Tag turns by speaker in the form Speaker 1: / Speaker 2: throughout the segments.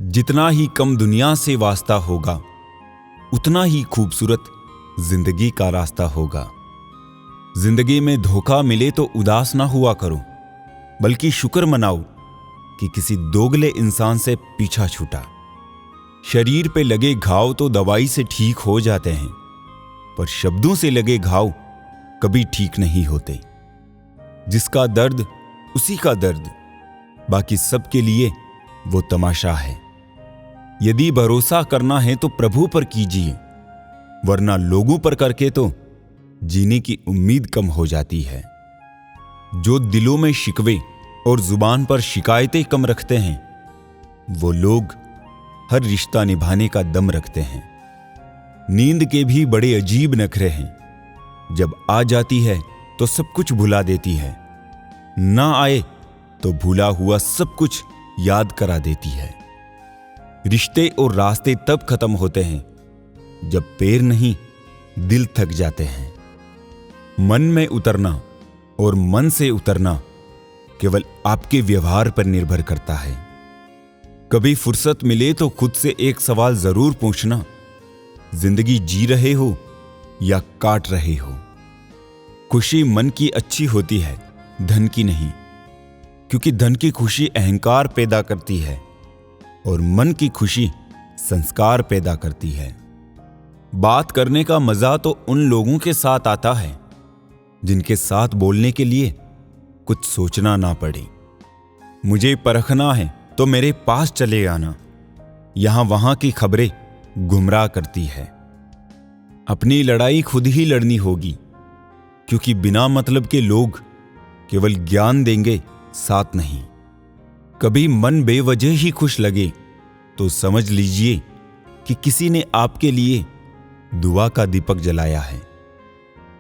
Speaker 1: जितना ही कम दुनिया से वास्ता होगा, उतना ही खूबसूरत जिंदगी का रास्ता होगा। जिंदगी में धोखा मिले तो उदास ना हुआ करो, बल्कि शुक्र मनाओ कि किसी दोगले इंसान से पीछा छूटा। शरीर पे लगे घाव तो दवाई से ठीक हो जाते हैं, पर शब्दों से लगे घाव कभी ठीक नहीं होते। जिसका दर्द उसी का दर्द, बाकी सबके लिए वो तमाशा है। यदि भरोसा करना है तो प्रभु पर कीजिए, वरना लोगों पर करके तो जीने की उम्मीद कम हो जाती है। जो दिलों में शिकवे और जुबान पर शिकायतें कम रखते हैं, वो लोग हर रिश्ता निभाने का दम रखते हैं। नींद के भी बड़े अजीब नखरे हैं, जब आ जाती है तो सब कुछ भुला देती है, ना आए तो भूला हुआ सब कुछ याद करा देती है। रिश्ते और रास्ते तब खत्म होते हैं जब पैर नहीं दिल थक जाते हैं। मन में उतरना और मन से उतरना केवल आपके व्यवहार पर निर्भर करता है। कभी फुर्सत मिले तो खुद से एक सवाल जरूर पूछना, जिंदगी जी रहे हो या काट रहे हो। खुशी मन की अच्छी होती है, धन की नहीं, क्योंकि धन की खुशी अहंकार पैदा करती है और मन की खुशी संस्कार पैदा करती है। बात करने का मजा तो उन लोगों के साथ आता है जिनके साथ बोलने के लिए कुछ सोचना ना पड़े। मुझे परखना है तो मेरे पास चले आना, यहां वहां की खबरें गुमराह करती है। अपनी लड़ाई खुद ही लड़नी होगी, क्योंकि बिना मतलब के लोग केवल ज्ञान देंगे, साथ नहीं। कभी मन बेवजह ही खुश लगे तो समझ लीजिए कि किसी ने आपके लिए दुआ का दीपक जलाया है।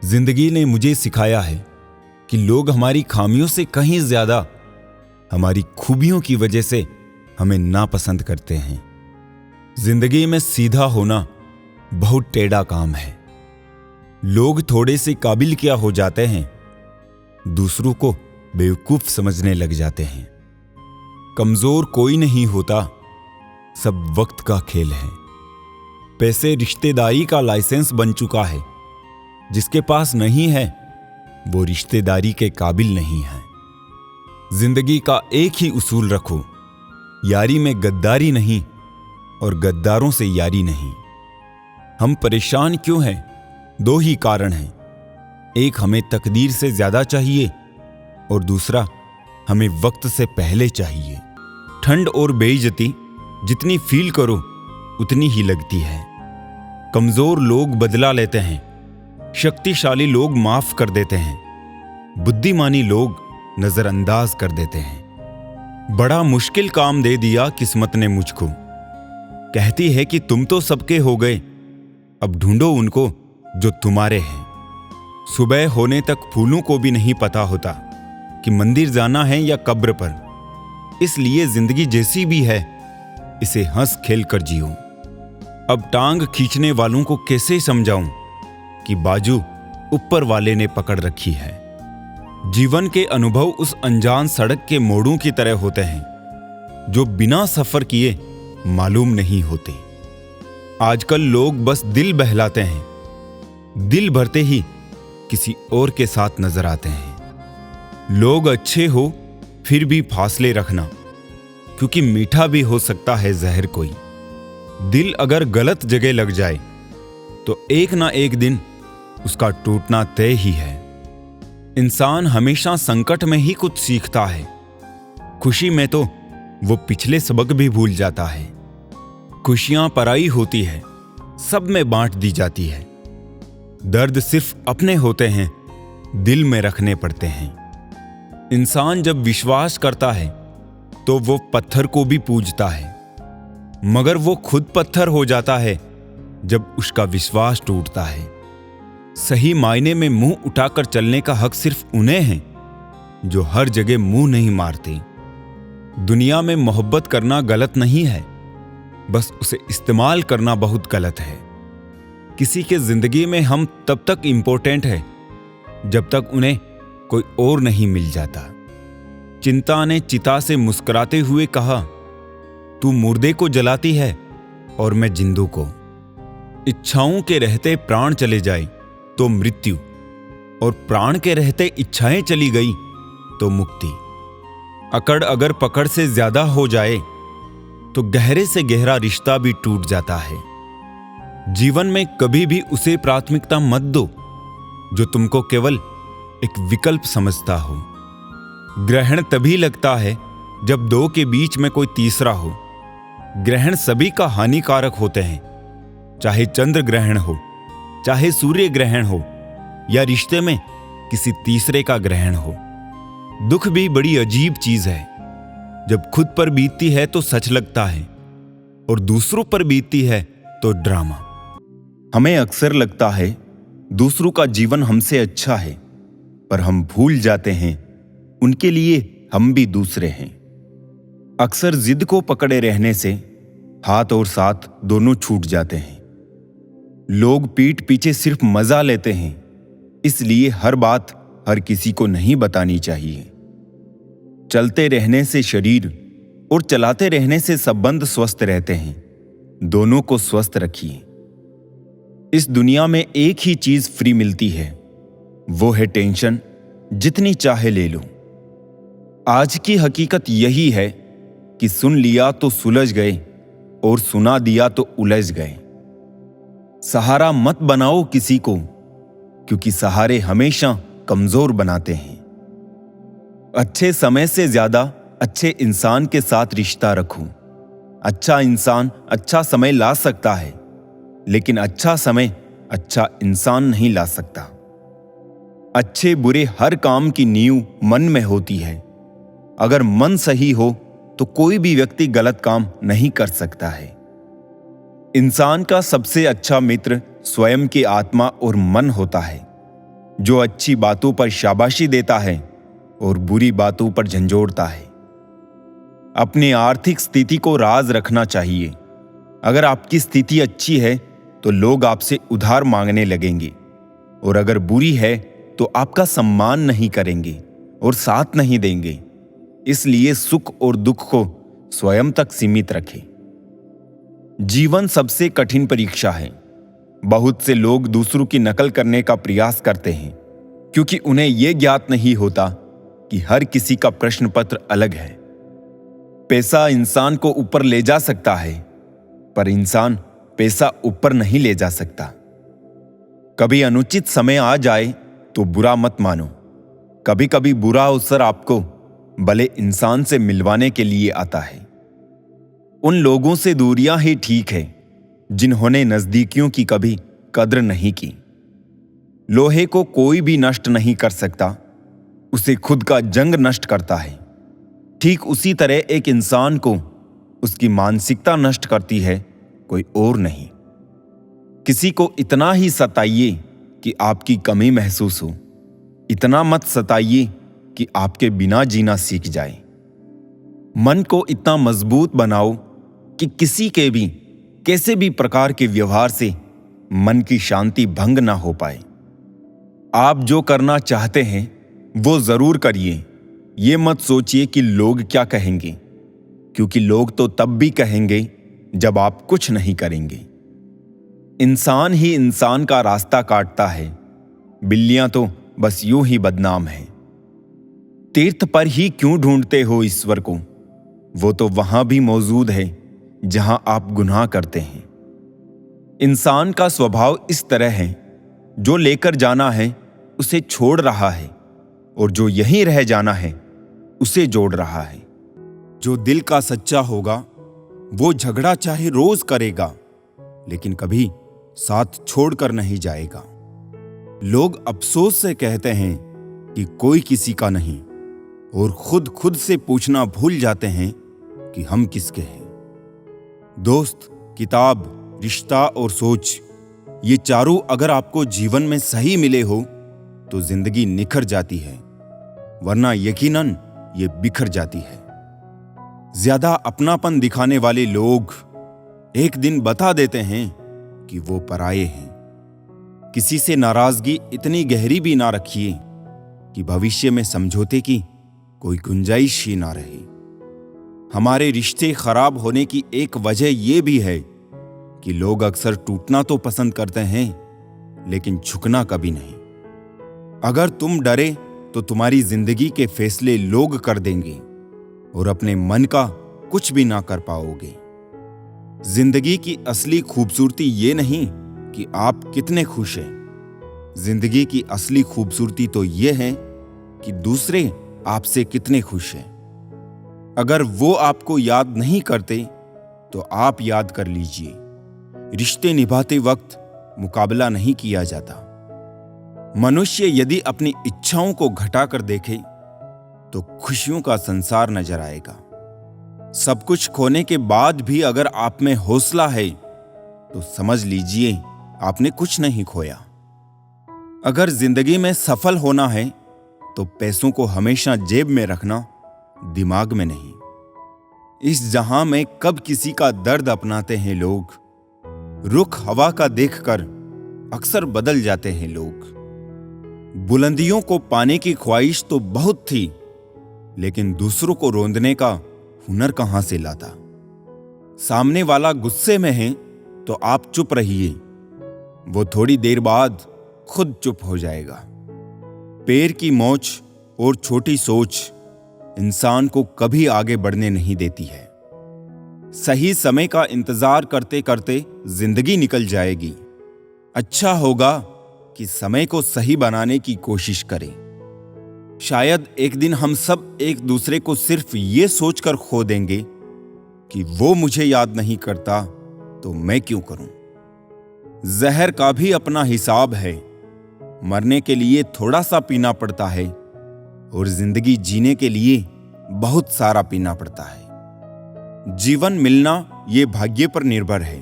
Speaker 1: जिंदगी ने मुझे सिखाया है कि लोग हमारी खामियों से कहीं ज्यादा हमारी खूबियों की वजह से हमें नापसंद करते हैं। जिंदगी में सीधा होना बहुत टेढ़ा काम है। लोग थोड़े से काबिल क्या हो जाते हैं, दूसरों को बेवकूफ समझने लग जाते हैं। कमजोर कोई नहीं होता, सब वक्त का खेल है। पैसे रिश्तेदारी का लाइसेंस बन चुका है, जिसके पास नहीं है वो रिश्तेदारी के काबिल नहीं है। जिंदगी का एक ही उसूल रखो, यारी में गद्दारी नहीं और गद्दारों से यारी नहीं। हम परेशान क्यों हैं? दो ही कारण हैं। एक, हमें तकदीर से ज्यादा चाहिए और दूसरा, हमें वक्त से पहले चाहिए। ठंड और बेइज्जती जितनी फील करो उतनी ही लगती है। कमजोर लोग बदला लेते हैं, शक्तिशाली लोग माफ कर देते हैं, बुद्धिमानी लोग नजरअंदाज कर देते हैं। बड़ा मुश्किल काम दे दिया किस्मत ने मुझको, कहती है कि तुम तो सबके हो गए, अब ढूंढो उनको जो तुम्हारे हैं। सुबह होने तक फूलों को भी नहीं पता होता कि मंदिर जाना है या कब्र पर। इसलिए जिंदगी जैसी भी है, इसे हंस खेल कर जियो। अब टांग खींचने वालों को कैसे समझाऊं कि बाजू ऊपर वाले ने पकड़ रखी है। जीवन के अनुभव उस अनजान सड़क के मोड़ों की तरह होते हैं जो बिना सफर किए मालूम नहीं होते। आजकल लोग बस दिल बहलाते हैं, दिल भरते ही किसी और के साथ नजर आते हैं। लोग अच्छे हो फिर भी फासले रखना, क्योंकि मीठा भी हो सकता है जहर कोई। दिल अगर गलत जगह लग जाए तो एक ना एक दिन उसका टूटना तय ही है। इंसान हमेशा संकट में ही कुछ सीखता है, खुशी में तो वो पिछले सबक भी भूल जाता है। खुशियां पराई होती है, सब में बांट दी जाती है। दर्द सिर्फ अपने होते हैं, दिल में रखने पड़ते हैं। इंसान जब विश्वास करता है तो वो पत्थर को भी पूजता है, मगर वो खुद पत्थर हो जाता है जब उसका विश्वास टूटता है। सही मायने में मुंह उठाकर चलने का हक सिर्फ उन्हें है जो हर जगह मुंह नहीं मारते। दुनिया में मोहब्बत करना गलत नहीं है, बस उसे इस्तेमाल करना बहुत गलत है। किसी के जिंदगी में हम तब तक इंपॉर्टेंट है जब तक उन्हें कोई और नहीं मिल जाता। चिंता ने चिता से मुस्कुराते हुए कहा, तू मुर्दे को जलाती है और मैं जिंदों को। इच्छाओं के रहते प्राण चले जाए तो मृत्यु, और प्राण के रहते इच्छाएं चली गई तो मुक्ति। अकड़ अगर पकड़ से ज्यादा हो जाए तो गहरे से गहरा रिश्ता भी टूट जाता है। जीवन में कभी भी उसे प्राथमिकता मत दो जो तुमको केवल एक विकल्प समझता हो। ग्रहण तभी लगता है जब दो के बीच में कोई तीसरा हो। ग्रहण सभी का हानिकारक होते हैं, चाहे चंद्र ग्रहण हो, चाहे सूर्य ग्रहण हो, या रिश्ते में किसी तीसरे का ग्रहण हो। दुख भी बड़ी अजीब चीज है। जब खुद पर बीतती है तो सच लगता है और दूसरों पर बीतती है तो ड्रामा। हमें अक्सर लगता है दूसरों का जीवन हमसे अच्छा है, पर हम भूल जाते हैं उनके लिए हम भी दूसरे हैं। अक्सर जिद को पकड़े रहने से हाथ और साथ दोनों छूट जाते हैं। लोग पीठ पीछे सिर्फ मजा लेते हैं, इसलिए हर बात हर किसी को नहीं बतानी चाहिए। चलते रहने से शरीर और चलाते रहने से संबंध स्वस्थ रहते हैं। दोनों को स्वस्थ रखिए। इस दुनिया में एक ही चीज फ्री मिलती है, वो है टेंशन। जितनी चाहे ले लो। आज की हकीकत यही है कि सुन लिया तो सुलझ गए और सुना दिया तो उलझ गए। सहारा मत बनाओ किसी को, क्योंकि सहारे हमेशा कमजोर बनाते हैं। अच्छे समय से ज्यादा अच्छे इंसान के साथ रिश्ता रखो। अच्छा इंसान अच्छा समय ला सकता है, लेकिन अच्छा समय अच्छा इंसान नहीं ला सकता। अच्छे बुरे हर काम की नींव मन में होती है। अगर मन सही हो तो कोई भी व्यक्ति गलत काम नहीं कर सकता है। इंसान का सबसे अच्छा मित्र स्वयं की आत्मा और मन होता है, जो अच्छी बातों पर शाबाशी देता है और बुरी बातों पर झंझोड़ता है। अपनी आर्थिक स्थिति को राज रखना चाहिए। अगर आपकी स्थिति अच्छी है तो लोग आपसे उधार मांगने लगेंगे, और अगर बुरी है तो आपका सम्मान नहीं करेंगे और साथ नहीं देंगे। इसलिए सुख और दुख को स्वयं तक सीमित रखें। जीवन सबसे कठिन परीक्षा है। बहुत से लोग दूसरों की नकल करने का प्रयास करते हैं, क्योंकि उन्हें यह ज्ञात नहीं होता कि हर किसी का प्रश्न पत्र अलग है। पैसा इंसान को ऊपर ले जा सकता है, पर इंसान पैसा ऊपर नहीं ले जा सकता। कभी अनुचित समय आ जाए तो बुरा मत मानो। कभी कभी बुरा अवसर आपको भले इंसान से मिलवाने के लिए आता है। उन लोगों से दूरियां ही ठीक है जिन्होंने नजदीकियों की कभी कद्र नहीं की। लोहे को कोई भी नष्ट नहीं कर सकता, उसे खुद का जंग नष्ट करता है। ठीक उसी तरह एक इंसान को उसकी मानसिकता नष्ट करती है, कोई और नहीं। किसी को इतना ही सताइए कि आपकी कमी महसूस हो, इतना मत सताइए कि आपके बिना जीना सीख जाए। मन को इतना मजबूत बनाओ कि किसी के भी कैसे भी प्रकार के व्यवहार से मन की शांति भंग ना हो पाए। आप जो करना चाहते हैं वो जरूर करिए। ये मत सोचिए कि लोग क्या कहेंगे, क्योंकि लोग तो तब भी कहेंगे जब आप कुछ नहीं करेंगे। इंसान ही इंसान का रास्ता काटता है, बिल्लियां तो बस यूं ही बदनाम हैं। तीर्थ पर ही क्यों ढूंढते हो ईश्वर को? वो तो वहां भी मौजूद है जहां आप गुनाह करते हैं। इंसान का स्वभाव इस तरह है, जो लेकर जाना है उसे छोड़ रहा है, और जो यहीं रह जाना है उसे जोड़ रहा है। जो दिल का सच्चा होगा वो झगड़ा चाहे रोज करेगा, लेकिन कभी साथ छोड़कर नहीं जाएगा। लोग अफसोस से कहते हैं कि कोई किसी का नहीं, और खुद से पूछना भूल जाते हैं कि हम किसके हैं। दोस्त, किताब, रिश्ता और सोच, ये चारों अगर आपको जीवन में सही मिले हो तो जिंदगी निखर जाती है, वरना यकीनन ये बिखर जाती है। ज्यादा अपनापन दिखाने वाले लोग एक दिन बता देते हैं कि वो पराये हैं। किसी से नाराजगी इतनी गहरी भी ना रखिए कि भविष्य में समझौते की कोई गुंजाइश ही ना रहे। हमारे रिश्ते खराब होने की एक वजह यह भी है कि लोग अक्सर टूटना तो पसंद करते हैं, लेकिन झुकना कभी नहीं। अगर तुम डरे तो तुम्हारी जिंदगी के फैसले लोग कर देंगे और अपने मन का कुछ भी ना कर पाओगे। जिंदगी की असली खूबसूरती ये नहीं कि आप कितने खुश हैं। जिंदगी की असली खूबसूरती तो ये है कि दूसरे आपसे कितने खुश हैं। अगर वो आपको याद नहीं करते तो आप याद कर लीजिए। रिश्ते निभाते वक्त मुकाबला नहीं किया जाता। मनुष्य यदि अपनी इच्छाओं को घटाकर देखे तो खुशियों का संसार नजर आएगा। सब कुछ खोने के बाद भी अगर आप में हौसला है तो समझ लीजिए आपने कुछ नहीं खोया। अगर जिंदगी में सफल होना है तो पैसों को हमेशा जेब में रखना, दिमाग में नहीं। इस जहां में कब किसी का दर्द अपनाते हैं लोग। रुख हवा का देखकर अक्सर बदल जाते हैं लोग। बुलंदियों को पाने की ख्वाहिश तो बहुत थी, लेकिन दूसरों को रोंदने का हुनर कहां से लाता। सामने वाला गुस्से में है तो आप चुप रहिए, वो थोड़ी देर बाद खुद चुप हो जाएगा। पैर की मोच और छोटी सोच इंसान को कभी आगे बढ़ने नहीं देती है। सही समय का इंतजार करते करते जिंदगी निकल जाएगी। अच्छा होगा कि समय को सही बनाने की कोशिश करें। शायद एक दिन हम सब एक दूसरे को सिर्फ ये सोचकर खो देंगे कि वो मुझे याद नहीं करता तो मैं क्यों करूं। जहर का भी अपना हिसाब है। मरने के लिए थोड़ा सा पीना पड़ता है और जिंदगी जीने के लिए बहुत सारा पीना पड़ता है। जीवन मिलना ये भाग्य पर निर्भर है,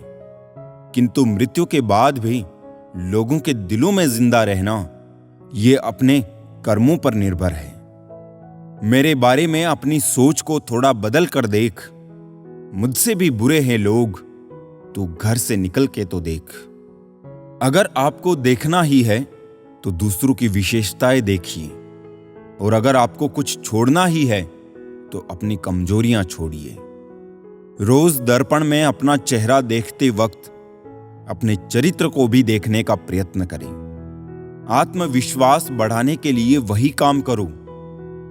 Speaker 1: किंतु मृत्यु के बाद भी लोगों के दिलों में जिंदा रहना ये अपने कर्मों पर निर्भर है। मेरे बारे में अपनी सोच को थोड़ा बदल कर देख। मुझसे भी बुरे हैं लोग, तू घर से निकल के तो देख। अगर आपको देखना ही है तो दूसरों की विशेषताएं देखिए, और अगर आपको कुछ छोड़ना ही है तो अपनी कमजोरियां छोड़िए। रोज दर्पण में अपना चेहरा देखते वक्त अपने चरित्र को भी देखने का प्रयत्न करें। आत्मविश्वास बढ़ाने के लिए वही काम करो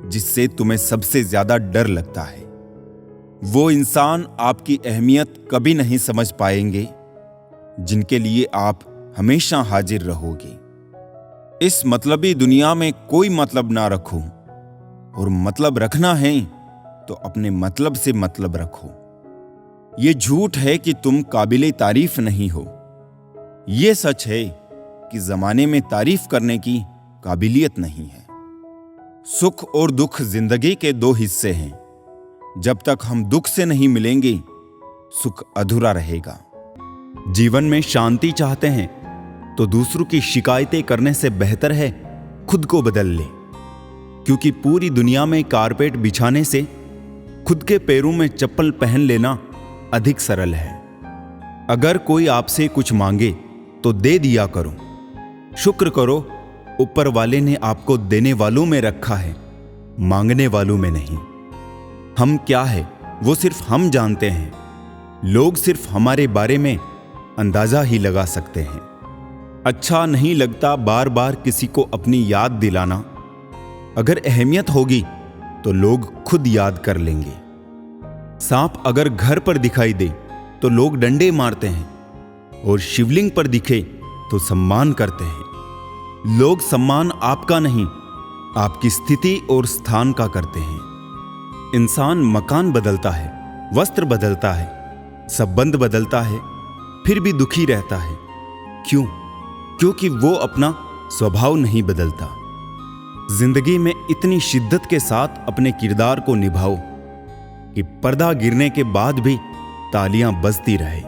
Speaker 1: जिससे तुम्हें सबसे ज्यादा डर लगता है। वो इंसान आपकी अहमियत कभी नहीं समझ पाएंगे जिनके लिए आप हमेशा हाजिर रहोगे। इस मतलबी दुनिया में कोई मतलब ना रखो, और मतलब रखना है तो अपने मतलब से मतलब रखो। ये झूठ है कि तुम काबिले तारीफ नहीं हो। ये सच है कि जमाने में तारीफ करने की काबिलियत नहीं है। सुख और दुख जिंदगी के दो हिस्से हैं। जब तक हम दुख से नहीं मिलेंगे, सुख अधूरा रहेगा। जीवन में शांति चाहते हैं तो दूसरों की शिकायतें करने से बेहतर है खुद को बदल ले, क्योंकि पूरी दुनिया में कारपेट बिछाने से खुद के पैरों में चप्पल पहन लेना अधिक सरल है। अगर कोई आपसे कुछ मांगे तो दे दिया करो। शुक्र करो ऊपर वाले ने आपको देने वालों में रखा है, मांगने वालों में नहीं। हम क्या है वो सिर्फ हम जानते हैं। लोग सिर्फ हमारे बारे में अंदाजा ही लगा सकते हैं। अच्छा नहीं लगता बार बार किसी को अपनी याद दिलाना। अगर अहमियत होगी तो लोग खुद याद कर लेंगे। सांप अगर घर पर दिखाई दे तो लोग डंडे मारते हैं, और शिवलिंग पर दिखे तो सम्मान करते हैं। लोग सम्मान आपका नहीं, आपकी स्थिति और स्थान का करते हैं। इंसान मकान बदलता है, वस्त्र बदलता है, संबंध बदलता है, फिर भी दुखी रहता है। क्यों? क्योंकि वो अपना स्वभाव नहीं बदलता। जिंदगी में इतनी शिद्दत के साथ अपने किरदार को निभाओ कि पर्दा गिरने के बाद भी तालियां बजती रहे।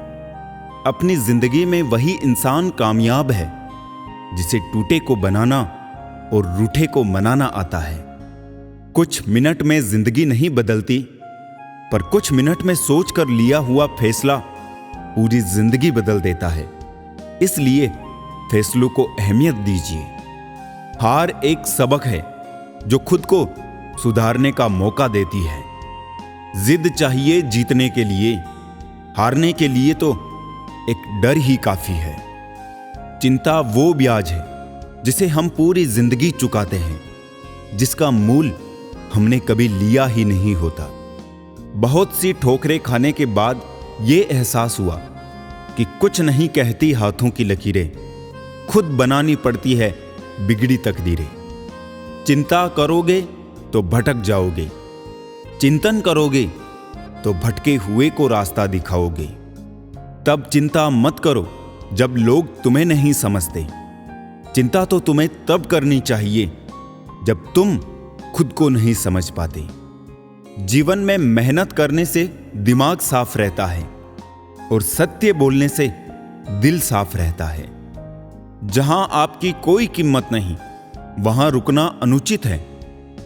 Speaker 1: अपनी जिंदगी में वही इंसान कामयाब है जिसे टूटे को बनाना और रूठे को मनाना आता है। कुछ मिनट में जिंदगी नहीं बदलती, पर कुछ मिनट में सोचकर लिया हुआ फैसला पूरी जिंदगी बदल देता है। इसलिए फैसलों को अहमियत दीजिए। हार एक सबक है जो खुद को सुधारने का मौका देती है। जिद चाहिए जीतने के लिए, हारने के लिए तो एक डर ही काफी है। चिंता वो ब्याज है जिसे हम पूरी जिंदगी चुकाते हैं, जिसका मूल हमने कभी लिया ही नहीं होता। बहुत सी ठोकरें खाने के बाद ये एहसास हुआ कि कुछ नहीं कहती हाथों की लकीरें, खुद बनानी पड़ती है बिगड़ी तकदीरें। चिंता करोगे तो भटक जाओगे, चिंतन करोगे तो भटके हुए को रास्ता दिखाओगे। तब चिंता मत करो जब लोग तुम्हें नहीं समझते। चिंता तो तुम्हें तब करनी चाहिए जब तुम खुद को नहीं समझ पाते। जीवन में मेहनत करने से दिमाग साफ रहता है और सत्य बोलने से दिल साफ रहता है। जहां आपकी कोई कीमत नहीं, वहां रुकना अनुचित है,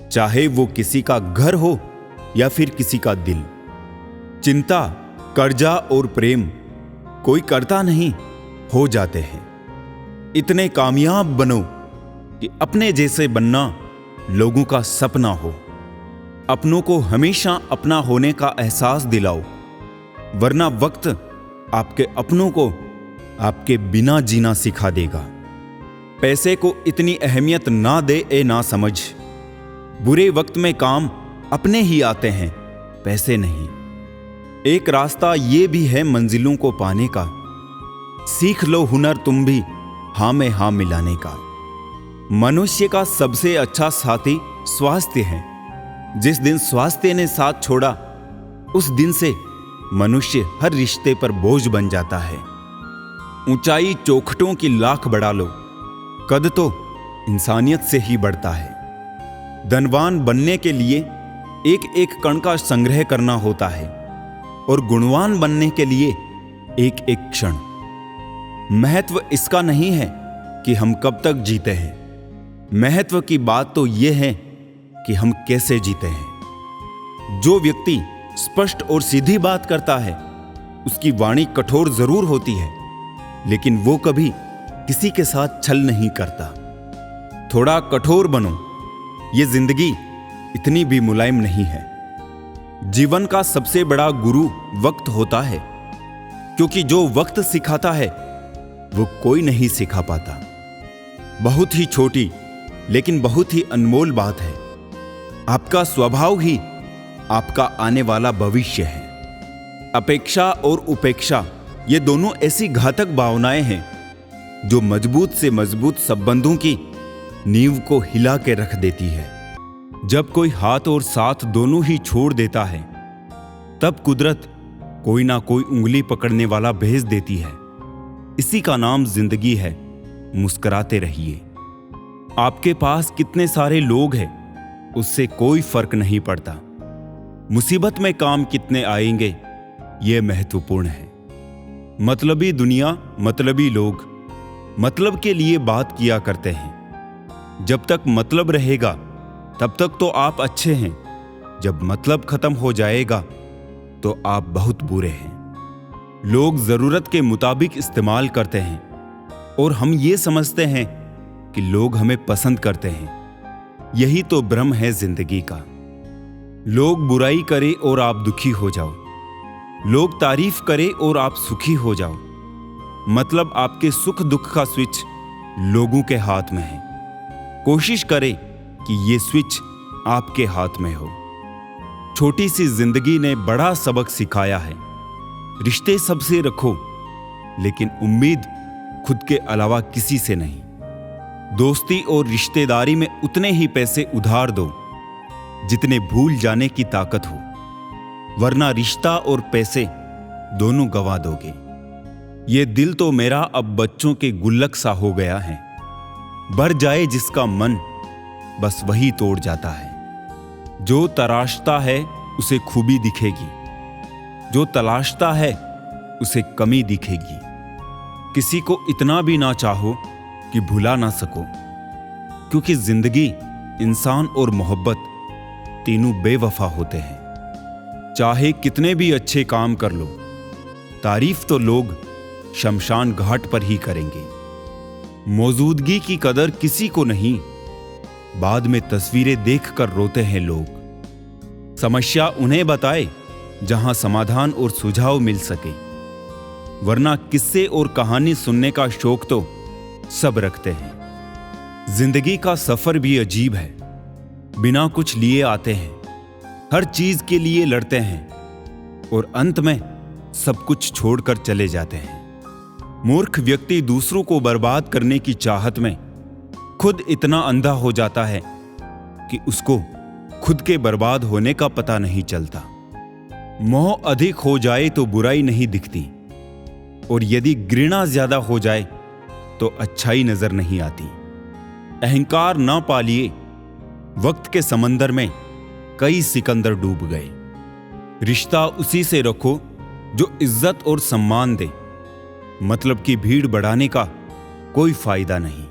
Speaker 1: चाहे वो किसी का घर हो या फिर किसी का दिल। चिंता, कर्जा और प्रेम कोई करता नहीं, हो जाते हैं। इतने कामयाब बनो कि अपने जैसे बनना लोगों का सपना हो। अपनों को हमेशा अपना होने का एहसास दिलाओ, वरना वक्त आपके अपनों को आपके बिना जीना सिखा देगा। पैसे को इतनी अहमियत ना दे ए ना समझ। बुरे वक्त में काम अपने ही आते हैं, पैसे नहीं। एक रास्ता ये भी है मंजिलों को पाने का, सीख लो हुनर तुम भी हां में हां मिलाने का। मनुष्य का सबसे अच्छा साथी स्वास्थ्य है। जिस दिन स्वास्थ्य ने साथ छोड़ा, उस दिन से मनुष्य हर रिश्ते पर बोझ बन जाता है। ऊंचाई चौखटों की लाख बढ़ा लो, कद तो इंसानियत से ही बढ़ता है। धनवान बनने के लिए एक एक कण का संग्रह करना होता है और गुणवान बनने के लिए एक एक क्षण। महत्व इसका नहीं है कि हम कब तक जीते हैं, महत्व की बात तो यह है कि हम कैसे जीते हैं। जो व्यक्ति स्पष्ट और सीधी बात करता है, उसकी वाणी कठोर जरूर होती है, लेकिन वो कभी किसी के साथ छल नहीं करता। थोड़ा कठोर बनो, ये जिंदगी इतनी भी मुलायम नहीं है। जीवन का सबसे बड़ा गुरु वक्त होता है, क्योंकि जो वक्त सिखाता है वो कोई नहीं सिखा पाता। बहुत ही छोटी लेकिन बहुत ही अनमोल बात है, आपका स्वभाव ही आपका आने वाला भविष्य है। अपेक्षा और उपेक्षा ये दोनों ऐसी घातक भावनाएं हैं जो मजबूत से मजबूत संबंधों की नींव को हिला के रख देती है। जब कोई हाथ और साथ दोनों ही छोड़ देता है, तब कुदरत कोई ना कोई उंगली पकड़ने वाला भेज देती है। इसी का नाम जिंदगी है। मुस्कुराते रहिए। आपके पास कितने सारे लोग हैं, उससे कोई फर्क नहीं पड़ता। मुसीबत में काम कितने आएंगे, यह महत्वपूर्ण है। मतलबी दुनिया, मतलबी लोग मतलब के लिए बात किया करते हैं। जब तक मतलब रहेगा तब तक तो आप अच्छे हैं, जब मतलब खत्म हो जाएगा तो आप बहुत बुरे हैं। लोग जरूरत के मुताबिक इस्तेमाल करते हैं और हम ये समझते हैं कि लोग हमें पसंद करते हैं। यही तो भ्रम है जिंदगी का। लोग बुराई करें और आप दुखी हो जाओ, लोग तारीफ करें और आप सुखी हो जाओ। मतलब आपके सुख दुख का स्विच लोगों के हाथ में है। कोशिश करें कि ये स्विच आपके हाथ में हो। छोटी सी जिंदगी ने बड़ा सबक सिखाया है। रिश्ते सबसे रखो, लेकिन उम्मीद खुद के अलावा किसी से नहीं। दोस्ती और रिश्तेदारी में उतने ही पैसे उधार दो जितने भूल जाने की ताकत हो, वरना रिश्ता और पैसे दोनों गंवा दोगे। ये दिल तो मेरा अब बच्चों के गुल्लक सा हो गया है। भर जाए जिसका मन, बस वही तोड़ जाता है। जो तराशता है उसे खूबी दिखेगी, जो तलाशता है उसे कमी दिखेगी। किसी को इतना भी ना चाहो कि भुला ना सको, क्योंकि जिंदगी, इंसान और मोहब्बत तीनों बेवफा होते हैं। चाहे कितने भी अच्छे काम कर लो, तारीफ तो लोग शमशान घाट पर ही करेंगे। मौजूदगी की कदर किसी को नहीं, बाद में तस्वीरें देखकर रोते हैं लोग। समस्या उन्हें बताए जहां समाधान और सुझाव मिल सके, वरना किस्से और कहानी सुनने का शौक तो सब रखते हैं। जिंदगी का सफर भी अजीब है। बिना कुछ लिए आते हैं, हर चीज के लिए लड़ते हैं और अंत में सब कुछ छोड़कर चले जाते हैं। मूर्ख व्यक्ति दूसरों को बर्बाद करने की चाहत में खुद इतना अंधा हो जाता है कि उसको खुद के बर्बाद होने का पता नहीं चलता। मोह अधिक हो जाए तो बुराई नहीं दिखती, और यदि घृणा ज्यादा हो जाए तो अच्छाई नजर नहीं आती। अहंकार ना पालिए, वक्त के समंदर में कई सिकंदर डूब गए। रिश्ता उसी से रखो जो इज्जत और सम्मान दे। मतलब की भीड़ बढ़ाने का कोई फायदा नहीं।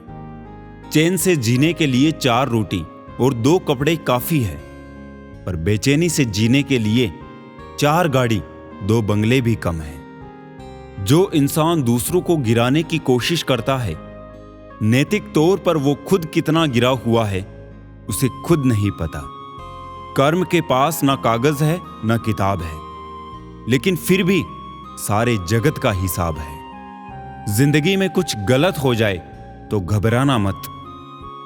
Speaker 1: चैन से जीने के लिए 4 रोटी और 2 कपड़े काफी है, पर बेचैनी से जीने के लिए 4 गाड़ी 2 बंगले भी कम है। जो इंसान दूसरों को गिराने की कोशिश करता है, नैतिक तौर पर वो खुद कितना गिरा हुआ है उसे खुद नहीं पता। कर्म के पास ना कागज है ना किताब है, लेकिन फिर भी सारे जगत का हिसाब है। जिंदगी में कुछ गलत हो जाए तो घबराना मत,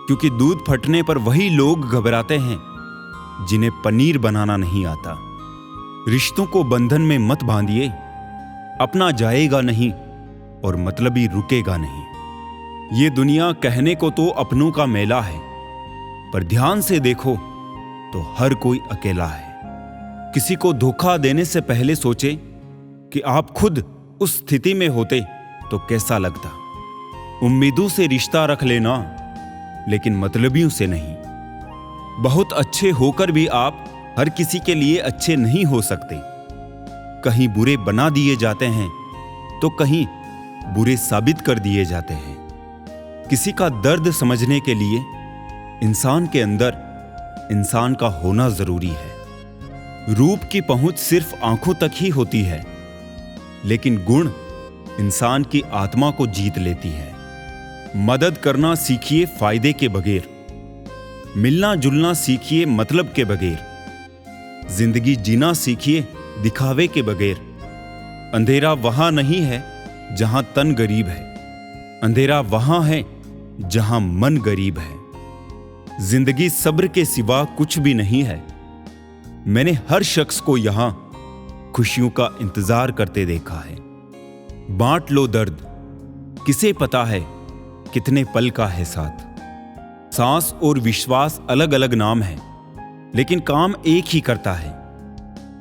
Speaker 1: क्योंकि दूध फटने पर वही लोग घबराते हैं जिन्हें पनीर बनाना नहीं आता। रिश्तों को बंधन में मत बांधिए, अपना जाएगा नहीं और मतलबी रुकेगा नहीं। ये दुनिया कहने को तो अपनों का मेला है, पर ध्यान से देखो तो हर कोई अकेला है। किसी को धोखा देने से पहले सोचे कि आप खुद उस स्थिति में होते तो कैसा लगता। उम्मीदों से रिश्ता रख लेना, लेकिन मतलबियों से नहीं। बहुत अच्छे होकर भी आप हर किसी के लिए अच्छे नहीं हो सकते। कहीं बुरे बना दिए जाते हैं तो कहीं बुरे साबित कर दिए जाते हैं। किसी का दर्द समझने के लिए इंसान के अंदर इंसान का होना जरूरी है। रूप की पहुंच सिर्फ आंखों तक ही होती है, लेकिन गुण इंसान की आत्मा को जीत लेती है। मदद करना सीखिए फायदे के बगैर, मिलना जुलना सीखिए मतलब के बगैर, जिंदगी जीना सीखिए दिखावे के बगैर। अंधेरा वहां नहीं है जहां तन गरीब है, अंधेरा वहां है जहां मन गरीब है। जिंदगी सब्र के सिवा कुछ भी नहीं है। मैंने हर शख्स को यहां खुशियों का इंतजार करते देखा है। बांट लो दर्द, किसे पता है कितने पल का है साथ। सांस और विश्वास अलग अलग नाम है, लेकिन काम एक ही करता है।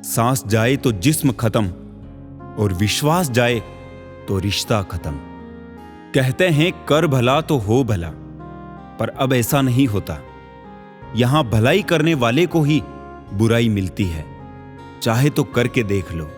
Speaker 1: सांस जाए तो जिस्म खत्म, और विश्वास जाए तो रिश्ता खत्म। कहते हैं कर भला तो हो भला, पर अब ऐसा नहीं होता। यहां भलाई करने वाले को ही बुराई मिलती है। चाहे तो करके देख लो।